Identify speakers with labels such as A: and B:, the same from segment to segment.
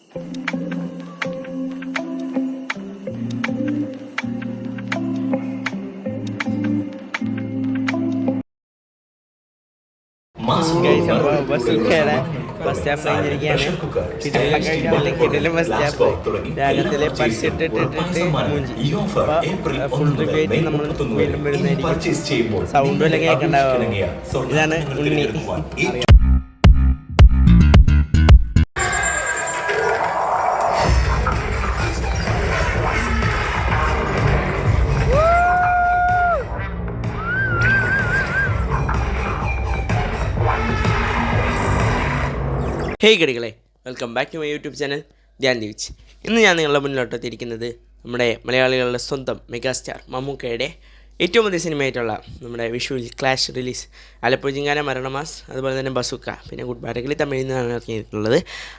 A: Bus stop കഴിഞ്ഞിരിക്കുകയാണ്. കിടിലം കഴിഞ്ഞില്ല, കിടിലം ബസ് സ്റ്റോപ്പ്. രാഗത്തിലെ പറിച്ചിട്ടിട്ടിട്ട് മൂഞ്ചി. ഫുൾ റിവ്യൂ ആയിട്ട് നമ്മൾ വീണ്ടും വരുന്നതായിരിക്കും. സൗണ്ട് വല്ല കേൾക്കണ്ടാവും. ഇതാണ് ഉണ്ണി. ഹേയ് കടികളെ, welcome back to my YouTube channel Dhyan ദീവിച്ച്. ഇന്ന് ഞാൻ നിങ്ങളുടെ മുന്നിലോട്ടെത്തിയിരിക്കുന്നത് നമ്മുടെ മലയാളികളുടെ സ്വന്തം മെഗാസ്റ്റാർ മമ്മൂക്കയുടെ ഏറ്റവും പുതിയ സിനിമയായിട്ടുള്ള നമ്മുടെ വിഷുവിൽ ക്ലാഷ് റിലീസ് ആലപ്പുഴ ജിങ്കാന മരണമാസ്, അതുപോലെ തന്നെ ബസുക്ക, പിന്നെ ഗുഡ് ബാറ്റക്കിളി തമിഴിൽ നിന്നാണ് ഇറങ്ങിയിട്ടുള്ളത്.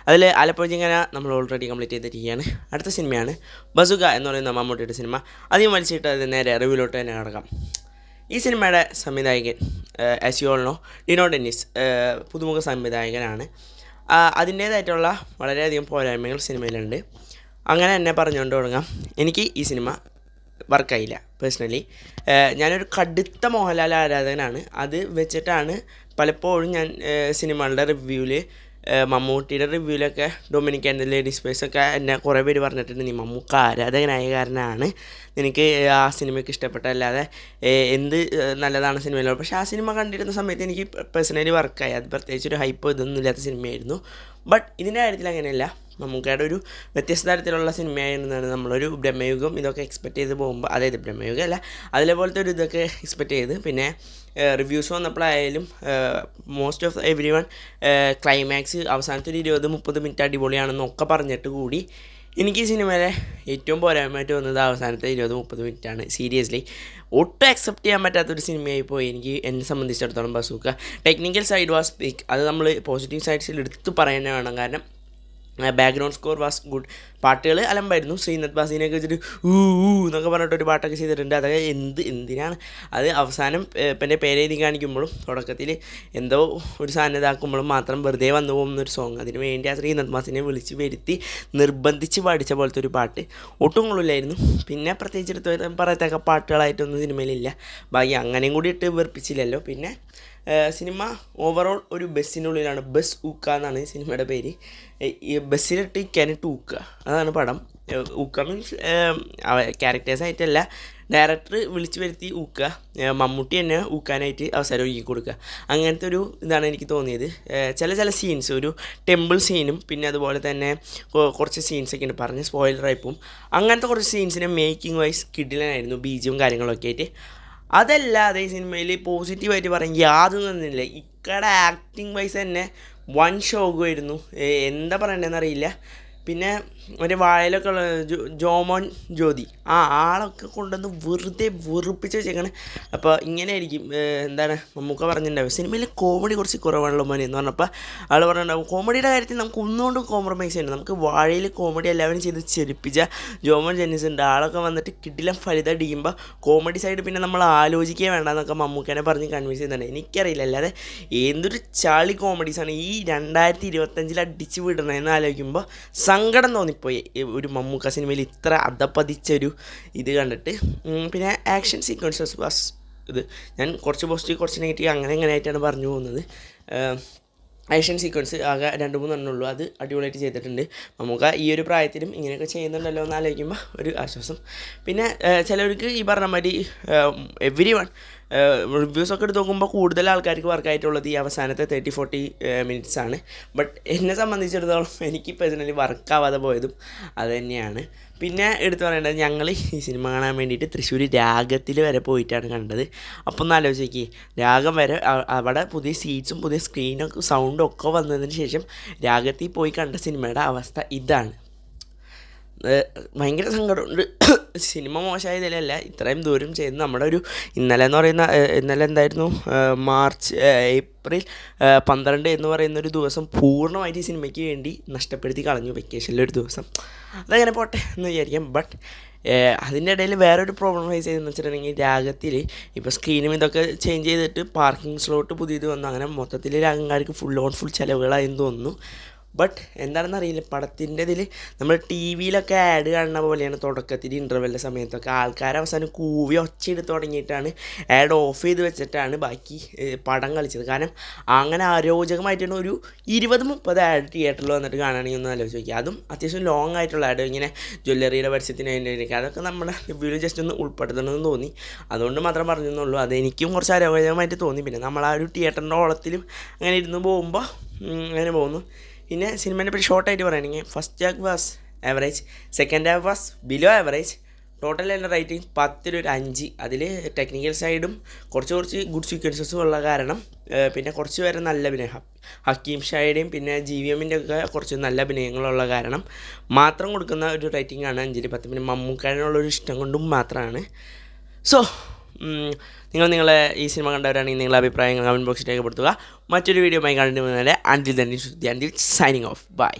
A: അതിൽ ആലപ്പുഴ ജിങ്കാന നമ്മൾ ഓൾറെഡി കംപ്ലീറ്റ് ചെയ്തിരിക്കുകയാണ്. അടുത്ത സിനിമയാണ് ബസുക്ക എന്ന് പറയുന്ന മമ്മൂട്ടിയുടെ സിനിമ. അധികം വലിച്ചിട്ട് അത് നേരെ റിവ്യൂലോട്ട് തന്നെ കിടക്കാം. ഈ സിനിമയുടെ സംവിധായകൻ as you all know Dino Dennis പുതുമുഖ സംവിധായകനാണ്. അതിൻ്റേതായിട്ടുള്ള വളരെയധികം പോരായ്മകൾ സിനിമയിലുണ്ട്. അങ്ങനെ തന്നെ പറഞ്ഞുകൊണ്ട് തുടങ്ങാം. എനിക്ക് ഈ സിനിമ വർക്കായില്ല പേഴ്സണലി. ഞാനൊരു കടുത്ത മോഹൻലാൽ ആരാധകനാണ്. അത് വെച്ചിട്ടാണ് പലപ്പോഴും ഞാൻ സിനിമകളുടെ റിവ്യൂവിൽ, മമ്മൂട്ടിയുടെ റിവ്യൂവിലൊക്കെ ഡൊമിനിക് ആൻഡ് ലേഡീസ് സ്പേസൊക്കെ എന്നെ കുറേ പേര് പറഞ്ഞിട്ടുണ്ട്, നീ മമ്മൂക്ക ആരാധകനായ കാരണമാണ് നിനക്ക് ആ സിനിമയ്ക്ക് ഇഷ്ടപ്പെട്ടല്ലാതെ എന്ത് നല്ലതാണ് സിനിമയിലുള്ളത്. പക്ഷേ ആ സിനിമ കണ്ടിരുന്ന സമയത്ത് എനിക്ക് പേഴ്സണലി വർക്കായി. അത് പ്രത്യേകിച്ച് ഒരു ഹൈപ്പ് ഇതൊന്നും ഇല്ലാത്ത സിനിമയായിരുന്നു. ബട്ട് ഇതിൻ്റെ കാര്യത്തിൽ അങ്ങനെയല്ല. മമ്മൂക്കയുടെ ഒരു വ്യത്യസ്ത തരത്തിലുള്ള സിനിമയായിരുന്നാണ് നമ്മളൊരു ബ്രഹ്മയുഗം ഇതൊക്കെ എക്സ്പെക്റ്റ് ചെയ്ത് പോകുമ്പോൾ, അതായത് ബ്രഹ്മയുഗം അല്ല അതിലേപോലത്തെ ഒരു ഇതൊക്കെ എക്സ്പെക്റ്റ് ചെയ്ത്, പിന്നെ റിവ്യൂസ് വന്നപ്പോഴായാലും most of everyone climax അവസാനത്തെ ഒരു 20-30 മിനിറ്റ് അടിപൊളിയാണെന്നൊക്കെ പറഞ്ഞിട്ട് കൂടി എനിക്ക് ഈ സിനിമയിലെ ഏറ്റവും പോരായ്മയായിട്ട് വന്നത് അവസാനത്തെ 20-30 മിനിറ്റാണ്. സീരിയസ്ലി ഒട്ടും അക്സെപ്റ്റ് ചെയ്യാൻ പറ്റാത്തൊരു സിനിമയായി പോയി എനിക്ക്, എന്നെ സംബന്ധിച്ചിടത്തോളം bazooka. Technical side was peak, അത് നമ്മൾ പോസിറ്റീവ് സൈഡ്സിൽ എടുത്ത് പറയാൻ വേണം. കാരണം ബാക്ക്ഗ്രൗണ്ട് സ്കോർ വാസ് ഗുഡ്. പാട്ടുകൾ അലമ്പായിരുന്നു. ശ്രീനാഥ് ബാസിനെയൊക്കെ വെച്ചിട്ട് എന്നൊക്കെ പറഞ്ഞിട്ടൊരു പാട്ടൊക്കെ ചെയ്തിട്ടുണ്ട്. അതൊക്കെ എന്തിനാണ് അത് അവസാനം എൻ്റെ പേരെഴുതി കാണിക്കുമ്പോഴും തുടക്കത്തിൽ എന്തോ ഒരു സാധനം ഇതാക്കുമ്പോഴും മാത്രം വെറുതെ വന്നു പോകുന്നൊരു സോങ്. അതിന് വേണ്ടി ആ ശ്രീനാഥ് ബാസിനെ വിളിച്ച് വരുത്തി നിർബന്ധിച്ച് പാടിച്ച പോലത്തെ ഒരു പാട്ട് ഒട്ടും കൊള്ളില്ലായിരുന്നു. പിന്നെ പ്രത്യേകിച്ച് എടുത്ത് പറയത്തക്ക പാട്ടുകളായിട്ടൊന്നും സിനിമയിലില്ല. ബാക്കി അങ്ങനെയും കൂടി ഇട്ട് വെറുപ്പിച്ചില്ലല്ലോ. പിന്നെ സിനിമ ഓവറോൾ ഒരു ബസ്സിനുള്ളിലാണ്. ബസ് ഊക്ക എന്നാണ് സിനിമയുടെ പേര്. ഈ ബസ്സിലിട്ട് കെനിട്ട് ഊക്ക, അതാണ് പടം. ഊക്ക മീൻസ് ക്യാരക്ടേഴ്സായിട്ടല്ല, ഡയറക്ടർ വിളിച്ച് വരുത്തി ഊക്ക, മമ്മൂട്ടി തന്നെ ഊക്കാനായിട്ട് അവസരം ഒരുക്കി കൊടുക്കുക. അങ്ങനത്തെ ഒരു ഇതാണ് എനിക്ക് തോന്നിയത്. ചില സീൻസ്, ഒരു ടെമ്പിൾ സീനും പിന്നെ അതുപോലെ തന്നെ കുറച്ച് സീൻസൊക്കെ ഉണ്ട്, പറഞ്ഞ് സ്പോയിലറായിപ്പോവും. അങ്ങനത്തെ കുറച്ച് സീൻസിന് മേക്കിംഗ് വൈസ് കിഡിലനായിരുന്നു, ബീജും കാര്യങ്ങളൊക്കെ ആയിട്ട്. അതല്ലാതെ ഈ സിനിമയിൽ പോസിറ്റീവായിട്ട് പറയാൻ യാതൊന്നുമില്ല. ഇക്കടെ ആക്ടിങ് വൈസ് തന്നെ വൺ ഷോകുമായിരുന്നു. എന്താ പറയണ്ടതെന്ന് അറിയില്ല. പിന്നെ മറ്റേ വാഴയിലൊക്കെ ഉള്ള ജോമോൻ ജ്യോതി, ആ ആളൊക്കെ കൊണ്ടുവന്ന് വെറുതെ വെറുപ്പിച്ച് വെച്ചേക്കാണ്. അപ്പോൾ ഇങ്ങനെ ആയിരിക്കും എന്താണ് മമ്മൂക്ക പറഞ്ഞിട്ടുണ്ടാവും, സിനിമയിൽ കോമഡി കുറച്ച് കുറവാണല്ലോ മോനെ എന്ന് പറഞ്ഞപ്പോൾ ആൾ പറഞ്ഞിട്ടുണ്ടാവും. കോമഡിയുടെ കാര്യത്തിൽ നമുക്ക് ഒന്നുകൊണ്ടും കോംപ്രമൈസ് ചെയ്യണം. നമുക്ക് വാഴയിൽ കോമഡി എല്ലാവരും ചെയ്ത് ചെരിപ്പിച്ച ജോമോൻ ജെന്നിസ് ഉണ്ട്. ആളൊക്കെ വന്നിട്ട് കിടിലം ഫലിത അടിക്കുമ്പോൾ കോമഡി സൈഡ് പിന്നെ നമ്മൾ ആലോചിക്കുക വേണ്ടെന്നൊക്കെ മമ്മൂക്കനെ പറഞ്ഞ് കൺവിൻസ് ചെയ്യുന്നുണ്ട്. എനിക്കറിയില്ല, അല്ലാതെ എന്തൊരു ചാളി കോമഡീസാണ് ഈ 2025 അടിച്ച് വിടണമെന്ന് ആലോചിക്കുമ്പോൾ സങ്കടം തോന്നിപ്പോയി ഒരു മമ്മൂക്ക സിനിമയിൽ ഇത്ര അധപ്പതിച്ചൊരു ഇത് കണ്ടിട്ട്. പിന്നെ ആക്ഷൻ സീക്വൻസസ് വാസ് ഇത്, ഞാൻ കുറച്ച് പോസിറ്റീവ് കുറച്ച് നെഗറ്റീവ് അങ്ങനെ ആയിട്ടാണ് പറഞ്ഞു പോകുന്നത്. ആക്ഷൻ സീക്വൻസ് ആകെ 2-3 എണ്ണമുള്ളൂ, അത് അടിപൊളിയായിട്ട് ചെയ്തിട്ടുണ്ട്. മമ്മൂക്ക ഈ ഒരു പ്രായത്തിലും ഇങ്ങനെയൊക്കെ ചെയ്യുന്നുണ്ടല്ലോ എന്ന് ആലോചിക്കുമ്പോൾ ഒരു ആശ്വാസം. പിന്നെ ചിലവർക്ക് ഈ പറഞ്ഞ മാതിരി എവരി വൺ റിവ്യൂസൊക്കെ എടുത്ത് നോക്കുമ്പോൾ കൂടുതൽ ആൾക്കാർക്ക് വർക്കായിട്ടുള്ളത് ഈ അവസാനത്തെ 30-40 മിനിറ്റ്സാണ്. ബട്ട് എന്നെ സംബന്ധിച്ചിടത്തോളം എനിക്ക് പേഴ്സണലി വർക്കാവാതെ പോയതും അത് തന്നെയാണ്. പിന്നെ എടുത്തു പറയേണ്ടത്, ഞങ്ങൾ ഈ സിനിമ കാണാൻ വേണ്ടിയിട്ട് തൃശ്ശൂർ രാഗത്തിൽ വരെ പോയിട്ടാണ് കണ്ടത്. അപ്പോൾ ഒന്ന് ആലോചിക്കുക, രാഗം വരെ അവിടെ പുതിയ സീറ്റ്സും പുതിയ സ്ക്രീനൊക്കെ സൗണ്ടും ഒക്കെ വന്നതിന് ശേഷം രാഗത്തിൽ പോയി കണ്ട സിനിമയുടെ അവസ്ഥ ഇതാണ്. ഭയങ്കര സങ്കടമുണ്ട്. സിനിമ മോശമായതിലല്ല, ഇത്രയും ദൂരം ചെയ്ത് നമ്മുടെ ഒരു ഇന്നലെ എന്തായിരുന്നു, ഏപ്രിൽ 12 എന്ന് പറയുന്നൊരു ദിവസം പൂർണ്ണമായിട്ട് ഈ സിനിമയ്ക്ക് വേണ്ടി നഷ്ടപ്പെടുത്തി കളഞ്ഞു. വെക്കേഷനിലൊരു ദിവസം, അതങ്ങനെ പോട്ടെ എന്ന് വിചാരിക്കാം. ബട്ട് അതിൻ്റെ ഇടയിൽ വേറൊരു പ്രോബ്ലം ഫേസ് ചെയ്തെന്ന് വെച്ചിട്ടുണ്ടെങ്കിൽ, രാഗത്തിൽ ഇപ്പോൾ സ്ക്രീനും ഇതൊക്കെ ചേഞ്ച് ചെയ്തിട്ട് പാർക്കിംഗ് സ്ലോട്ട് പുതിയത് വന്നു. അങ്ങനെ മൊത്തത്തിൽ രാഗംകാർക്ക് ഫുൾ ചിലവുകളായെന്ന് തോന്നുന്നു. ബട്ട് എന്താണെന്ന് അറിയില്ല, പടത്തിൻ്റെ ഇതിൽ നമ്മൾ ടി വിയിലൊക്കെ ആഡ് കാണുന്ന പോലെയാണ് തുടക്കത്തിൽ ഇൻ്റർവെല്ലിൻ്റെ സമയത്തൊക്കെ ആൾക്കാർ അവസാനം കൂവി ഒച്ചയെടുത്ത് തുടങ്ങിയിട്ടാണ് ആഡ് ഓഫ് ചെയ്ത് വെച്ചിട്ടാണ് ബാക്കി പടം കളിച്ചത്. കാരണം അങ്ങനെ അരോചകമായിട്ടാണ് ഒരു 20-30 ആഡ് തിയേറ്ററിൽ വന്നിട്ട് കാണുകയാണെങ്കിൽ ഒന്ന് ആലോചിച്ച് നോക്കി. അതും അത്യാവശ്യം ലോങ് ആയിട്ടുള്ള ആഡ്, ഇങ്ങനെ ജ്വല്ലറിയുടെ പരസ്യത്തിന് വേണ്ടിയിരിക്കുക. അതൊക്കെ നമ്മുടെ റിവ്യൂവിൽ ജസ്റ്റ് ഒന്ന് ഉൾപ്പെടുത്തണമെന്ന് തോന്നി, അതുകൊണ്ട് മാത്രം പറഞ്ഞെന്നുള്ളൂ. അതെനിക്കും കുറച്ച് അരോചകമായിട്ട് തോന്നി. പിന്നെ നമ്മൾ ആ ഒരു തിയേറ്ററിൻ്റെ ഓളത്തിലും അങ്ങനെ ഇരുന്ന് പോകുമ്പോൾ അങ്ങനെ പോകുന്നു. പിന്നെ സിനിമേനെ പറ്റി ഷോർട്ടായിട്ട് പറയുകയാണെങ്കിൽ first half was average, second half was below average. Total എൻ്റെ റേറ്റിംഗ് 10 ഒരു 5. അതിൽ ടെക്നിക്കൽ സൈഡും കുറച്ച് ഗുഡ് സീക്വൻസസും ഉള്ള കാരണം, പിന്നെ കുറച്ച് പേരെ നല്ല അഭിനയം, ഹക്കീം ഷായുടെയും പിന്നെ GVMൻ്റെ ഒക്കെ കുറച്ച് നല്ല അഭിനയങ്ങളുള്ള കാരണം മാത്രം കൊടുക്കുന്ന ഒരു റേറ്റിംഗ് ആണ് 5/10. പിന്നെ മമ്മൂക്കാടിനുള്ളൊരു ഇഷ്ടം കൊണ്ടും മാത്രമാണ്. സോ നിങ്ങളെ ഈ സിനിമ കണ്ടവരാണെങ്കിൽ നിങ്ങളുടെ അഭിപ്രായങ്ങൾ കമൻറ്റ് ബോക്സിൽ രേഖപ്പെടുത്തുക. മറ്റൊരു വീഡിയോ കാണുന്നതിന് മുന്നേ അൻറ്റിൽ തന്നെ സൈനിങ് ഓഫ്. ബൈ.